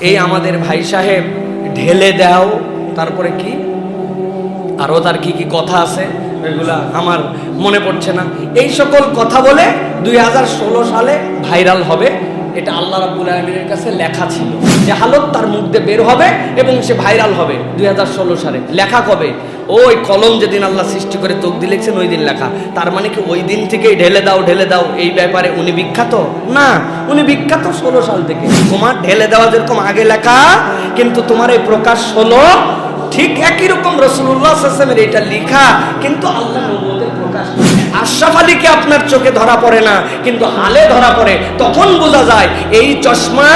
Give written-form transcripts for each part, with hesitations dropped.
এই আমাদের ভাই সাহেব ঢেলে দাও, তারপরে কি আরো তার কি কি কথা আছে এগুলা আমার মনে পড়ছে না। এই সকল কথা বলে 2016 সালে ভাইরাল হবে, এটা আল্লাহ রাব্বুল আলামিনের কাছে লেখা ছিল যে হালত তার মুখ দিয়ে বের হবে এবং সে ভাইরাল হবে 2016 সালে। লেখা কবে? ওই কলম যেদিন আল্লাহ সৃষ্টি করে তকদির লিখছেন ওই দিন লেখা। তার মানে কি ওই দিন থেকেই ঢেলে দাও ঢেলে দাও এই ব্যাপারে উনি বিখ্যাত? না, উনি বিখ্যাত 16 সাল থেকে। তোমার ঢেলে দেওয়া যেরকম আগে লেখা, কিন্তু তোমার এই প্রকাশ হলো ঠিক একই রকম রাসূলুল্লাহ সাল্লাল্লাহু আলাইহি ওয়াসাল্লামের এটা লেখা, কিন্তু আল্লাহ নবুয়তের প্রকাশ। আশরাফ আলীকে আপনার চোখে ধরা পড়ে না, কিন্তু হালে ধরা পড়ে। তখন বোঝা যায় এই চশমা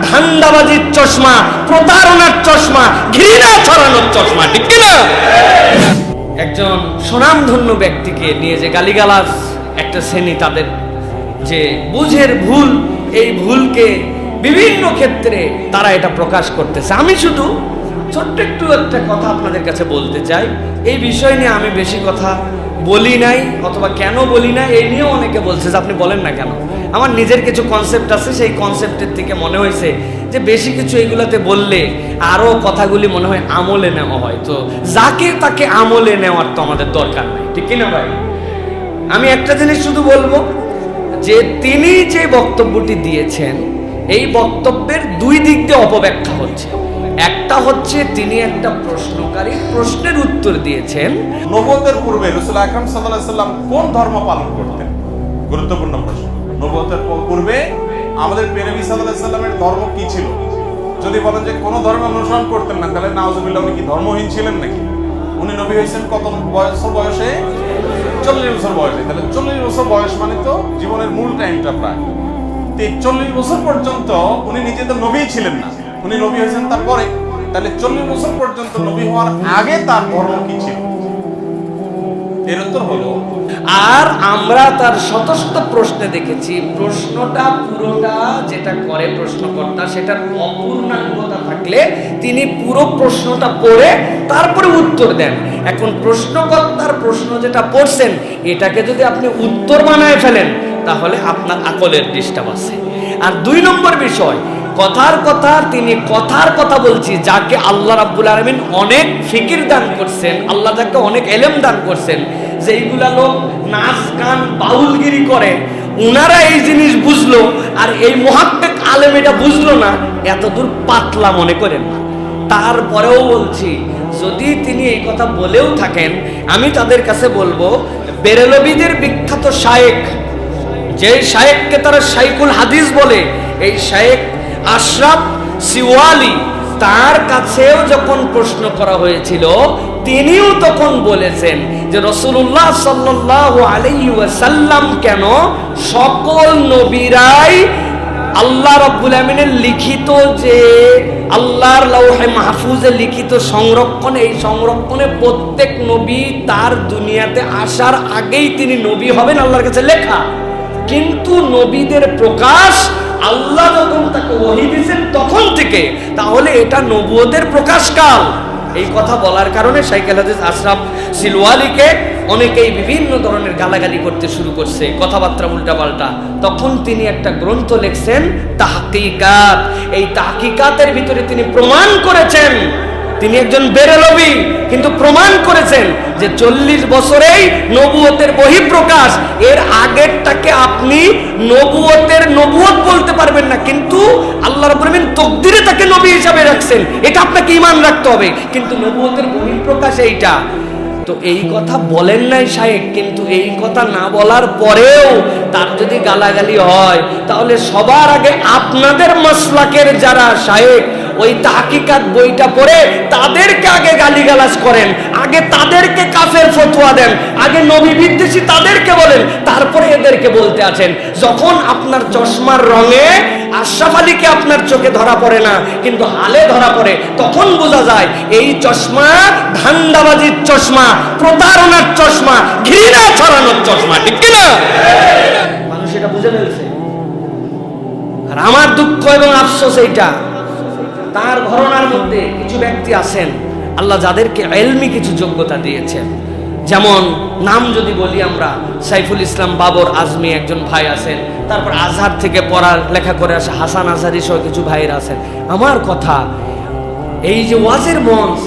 ধান্দাবাজির চশমা, প্রতারণার চশমা, ঘৃণা ছড়ানোর চশমা, ঠিক কি না? একজন সুনামধন্য ব্যক্তিকে নিয়ে যে গালিগালাজ একটা শ্রেণী, তাদের যে বুঝের ভুল, এই ভুলকে বিভিন্ন ক্ষেত্রে তারা এটা প্রকাশ করতেছে। আমি শুধু ছোট্ট একটু একটা কথা আপনাদের কাছে বলতে চাই। এই বিষয় নিয়ে আমি বেশি কথা বলি নাই, অথবা কেন বলি না এই নিয়েও অনেকে বলছে যে আপনি বলেন না কেন। আমার নিজের কিছু কনসেপ্ট আছে, সেই কনসেপ্টের থেকে মনে হয়েছে যে বেশি কিছু এইগুলাতে বললে আরও কথাগুলি মনে হয় আমলে নেওয়া হয়, তো যাকে তাকে আমলে নেওয়ার তো আমাদের দরকার নাই, ঠিক কিনা ভাই? আমি একটা জিনিস শুধু বলবো যে তিনি যে বক্তব্যটি দিয়েছেন এই বক্তব্যের দুই দিক দিয়ে অপব্যাখ্যা হচ্ছে। একটা হচ্ছে তিনি একটা প্রশ্নকারী প্রশ্নের উত্তর দিয়েছেন। নবুয়তের পূর্বে রাসূল আকরাম সাল্লাল্লাহু আলাইহি ওয়াসাল্লাম কোন ধর্ম পালন করতেন? গুরুত্বপূর্ণ প্রশ্ন। নবুয়তের পূর্বে আমাদের প্রিয় নবী সাল্লাল্লাহু আলাইহি ওয়াসাল্লামের ধর্ম কি ছিল? যদি বলেন যে কোন ধর্ম অনুসরণ করতেন না, তাহলে নাউজুবিল্লাহ, উনি কি ধর্মহীন ছিলেন নাকি? উনি নবী হয়েছেন কত বয়সে? 40 বছর বয়সে। তাহলে 40 বছর বয়স মানে তো জীবনের মূল টাইমটা প্রায়। তো 40 বছর পর্যন্ত উনি নিজে তো নবী ছিলেন না, উনি নবী হয়েছেন তারপরে। তাহলে 40 বছর পর্যন্ত নবী হওয়ার আগে তার ধর্ম কি ছিল? এর উত্তর হলো, আর আমরা তার শতশত প্রশ্নে দেখেছি প্রশ্নটা পুরোটা যেটা করে প্রশ্নকর্তা, সেটার অপূর্ণাঙ্গতা থাকলে তিনি পুরো প্রশ্নটা পড়ে তারপরে উত্তর দেন। এখন প্রশ্নকর্তার প্রশ্ন যেটা পড়ছেন এটাকে যদি আপনি উত্তর বানায় ফেলেন তাহলে আপনার আকলের ডিস্টার্ব আছে। আর 2 নম্বর বিষয়, কথার কথা তিনি কথার কথা বলছি, যাকে আল্লাহ রাব্বুল আলামিন অনেক ফিকির দান করছেন, আল্লাহ যাকে অনেক এলেম দান করছেন, যে এইগুলা লোক নাচ গান বাউলগিরি করে, উনারা এই জিনিস বুঝলো আর এই মুহাক্কিক আলেম এটা বুঝলো না, এত দূর পাতলা মনে করেন না। তারপরেও বলছি, যদি তিনি এই কথা বলেও থাকেন, আমি তাদের কাছে বলবো বেরেলবিদের বিখ্যাত শায়েখ, যে শায়েখকে তারা শাইখুল হাদিস বলে, এই শায়েখ আশরাফ সিওয়ালি, তার কাছেও যখন প্রশ্ন করা হয়েছিল তিনিও তখন বলেছেন যে রাসূলুল্লাহ সাল্লাল্লাহু আলাইহি ওয়াসাল্লাম কেন সকল নবীরাই আল্লাহ রাব্বুল আমিনের লিখিত, যে আল্লাহর লাউহে মাহফুজে লিখিত সংরক্ষণ, এই সংরক্ষণে প্রত্যেক নবী তার দুনিয়াতে আসার আগেই তিনি নবী হবেন, আল্লাহর কাছে লেখা। কিন্তু নবীদের প্রকাশ আল্লাহ যখন তাকে ওহী দিয়েছেন তখন থেকে, তাহলে এটা নবুয়তের প্রকাশকাল। এই কথা বলার কারণে শাইখুল হাদিস আশরাফ সিলওয়ালিকে অনেকেই বিভিন্ন ধরনের গালাগালি করতে শুরু করছে, কথাবার্তা উল্টাপাল্টা। তখন তিনি একটা গ্রন্থ লিখছেন তাহকিকাত। এই তাহকিকাতের ভিতরে তিনি প্রমাণ করেছেন, তিনি একজন বেরেলবি, কিন্তু প্রমাণ করেছেন যে 40 বছরেই নবুয়তের বহিঃপ্রকাশ। এর আগেরটাকে আপনি নবুয়ত বলতে পারবেন না, কিন্তু আল্লাহ রাব্বুল আমিন তকদিরে তাকে নবী হিসাবে রাখছেন, এটা আপনাকে ঈমান রাখতে হবে। কিন্তু নবুয়তের বহিঃপ্রকাশ এইটা। তো এই কথা বলেন নাই শায়েখ, কিন্তু এই কথা না বলার পরেও তার যদি গালাগালি হয়, তাহলে সবার আগে আপনাদের মাসলাকের যারা শায়েখ ওই তাহকিকাত বইটা পড়ে তাদেরকে আগে গালিগালাজ করেন, আগে তাদেরকে কাফের ফতোয়া দেন, আগে নবী বিদ্বেষী তাদেরকে বলেন, তারপরে এদেরকে বলতে আছেন। যখন আপনার চশমার রঙে আশরাফ আলীকে আপনার চোখে ধরা পড়ে না, কিন্তু হালে ধরা পড়ে, তখন বোঝা যায় এই চশমা ধান্দাবাজির চশমা, প্রতারণার চশমা, ঘৃণা ছড়ানোর চশমা, ঠিক কিনা? মানুষ এটা বুঝে ফেলছে। আর আমার দুঃখ এবং আফসোস এইটা, তার ঘরানার মধ্যে কিছু ব্যক্তি আছেন আল্লাহ যাদেরকে ইলমি কিছু যোগ্যতা দিয়েছেন, যেমন নাম যদি বলি আমরা, সাইফুল ইসলাম বাবর আজমি একজন ভাই আছেন, তারপর আজহার থেকে লেখা করে আসে হাসান আজহারি সহ কিছু ভাইরা আছেন। আমার কথা, এই যে ওয়াজের মঞ্চ,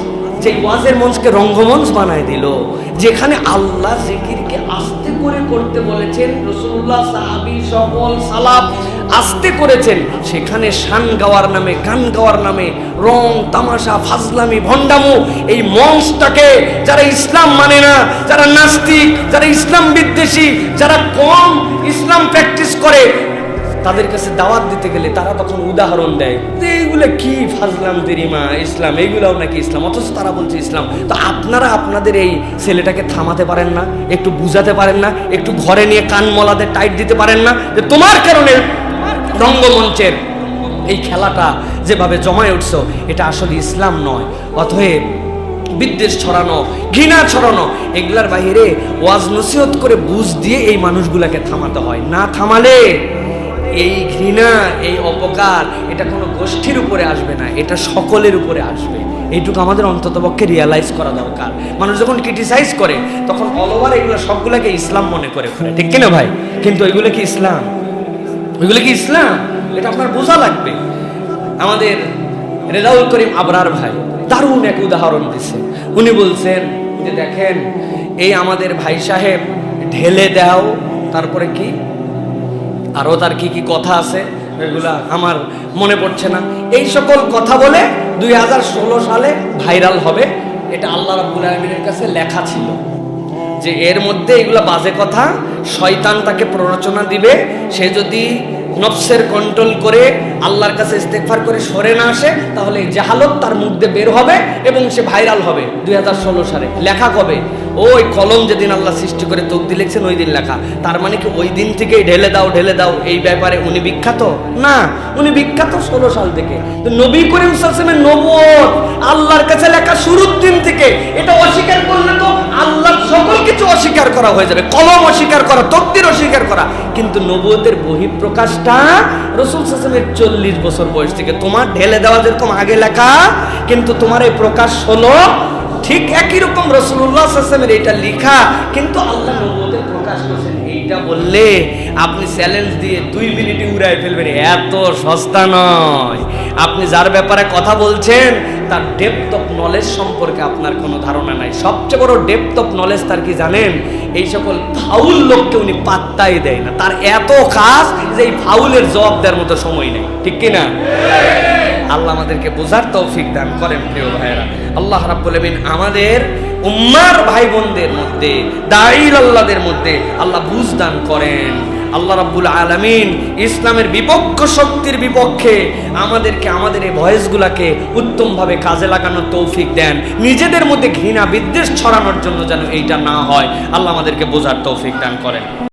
যে ওয়াজের মঞ্চকে রঙ্গমঞ্চ বানায় দিল, যেখানে আল্লাহ জিকিরকে আস্তে করে করতে বলেছেন, রাসূলুল্লাহ সাহাবী সকল সালাফ আস্তে করেছেন, সেখানে শান গাওয়ার নামে, গান গাওয়ার নামে রং তামাশা ফাজলামি ভণ্ডামো, এই মঞ্চটাকে যারা ইসলাম মানে না, যারা নাস্তিক, যারা ইসলাম বিদ্বেষী, যারা কম ইসলাম প্র্যাকটিস করে, তাদের কাছে দাওয়াত দিতে গেলে তারা তখন উদাহরণ দেয় যে এইগুলো কি ফাজলাম তেরিমা ইসলাম, এইগুলাও নাকি ইসলাম, অথচ তারা বলছে ইসলাম। তো আপনারা আপনাদের এই ছেলেটাকে থামাতে পারেন না, একটু বুঝাতে পারেন না, একটু ঘরে নিয়ে কান মলাতে টাইট দিতে পারেন না, যে তোমার কারণে রঙ্গমঞ্চের এই খেলাটা যেভাবে জমায় উঠছো, এটা আসলে ইসলাম নয়। অতএব বিদ্বেষ ছড়ানো, ঘৃণা ছড়ানো, এগুলার বাহিরে ওয়াজ নসিহত করে বুঝ দিয়ে এই মানুষগুলাকে থামাতে হয়। না থামালে এই ঘৃণা, এই অপকার, এটা কোনো গোষ্ঠীর উপরে আসবে না, এটা সকলের উপরে আসবে। এইটুকু আমাদের অন্ততপক্ষে রিয়ালাইজ করা দরকার। মানুষ যখন ক্রিটিসাইজ করে তখন অল ওভার এগুলো সবগুলোকে ইসলাম মনে করে, ঠিক কিনা ভাই? কিন্তু ওইগুলো কি ইসলাম? ওইগুলো কি ইসলাম? এটা আপনার বোঝা লাগবে। আমাদের রেজাউল করিম আবরার ভাই দারুণ এক উদাহরণ দিছে। উনি বলছেন যে দেখেন, এই আমাদের ভাই সাহেব ঢেলে দাও, তারপরে কি আরো তার কি কি কথা আছে, এগুলা আমার মনে পড়ছে না। এই সকল কথা বলে 2016 সালে ভাইরাল হবে, এটা আল্লাহ রাব্বুল আলামিনের কাছে লেখা ছিল যে এর মধ্যে এগুলা বাজে কথা, শয়তান তাকে প্ররোচনা দিবে, সে যদি নফসের কন্ট্রোল করে আল্লাহর কাছে ইস্তেগফার করে সরে না আসে, তাহলে এই জাহালত তার মুখ দিয়ে বের হবে এবং সে ভাইরাল হবে। 2016 সালে লেখা কবে? ওই কলম যেদিন আল্লাহ সৃষ্টি করে তকদির লিখছেন ওই দিন লেখা। তার মানে কি ওই দিন থেকেই ঢেলে দাও ঢেলে দাও এই ব্যাপারে উনি বিখ্যাত? না, উনি বিখ্যাত 16 সাল থেকে। তো নবী করিম সাল্লাল্লাহু আলাইহি ওয়াসাল্লামের নবুয়ত আল্লাহর কাছে লেখা শুরুর দিন থেকে। এটা অস্বীকার করলে তো আল্লাহর সকল কিছু অস্বীকার করা হয়ে যাবে, কলম অস্বীকার করা, তকদির অস্বীকার করা। কিন্তু নবুয়তের বহিঃপ্রকাশটা রাসূল সাল্লাল্লাহু আলাইহি ওয়াসাল্লামের 40 বছর বয়স থেকে। তোমার ঢেলে দেওয়া যেরকম আগে লেখা, কিন্তু তোমার এই প্রকাশ হলো ঠিক একই রকম রাসূলুল্লাহ সাল্লাল্লাহু আলাইহি ওয়াসাল্লামের এটা লেখা, কিন্তু আল্লাহ নবুয়তের প্রকাশ করেছেন। এইটা বললে আপনি চ্যালেঞ্জ দিয়ে 2 মিনিটে উড়াই ফেলবেন, এত সস্তা নয়। আপনি যার ব্যাপারে কথা বলছেন তার ডেপথ অফ নলেজ সম্পর্কে আপনার কোনো ধারণা নাই। সবচেয়ে বড় ডেপথ অফ নলেজ তার কি জানেন? এই সকল ফাউল লোককে উনি পাত্তাই দেয় না। তার এত কাজ যে এই ফাউলের জবাব দেওয়ার মতো সময় নেই, ঠিক কিনা? আল্লাহ আমাদেরকে বোঝার তৌফিক দান করেন। প্রিয় ভাইয়েরা, আল্লাহ রাব্বুল আলামিন আমাদের উম্মার ভাই বোনদের মধ্যে, দাঈল আল্লাহদের মধ্যে আল্লাহ বুঝ দান করেন। আল্লাহ রাব্বুল আলামিন ইসলামের বিপক্ষ শক্তির বিপক্ষে আমাদেরকে, আমাদের এই ভয়েসগুলাকে উত্তমভাবে কাজে লাগানোর তৌফিক দেন। নিজেদের মধ্যে ঘৃণা বিদ্বেষ ছড়ানোর জন্য যেন এইটা না হয়। আল্লাহ আমাদেরকে বোঝার তৌফিক দান করেন।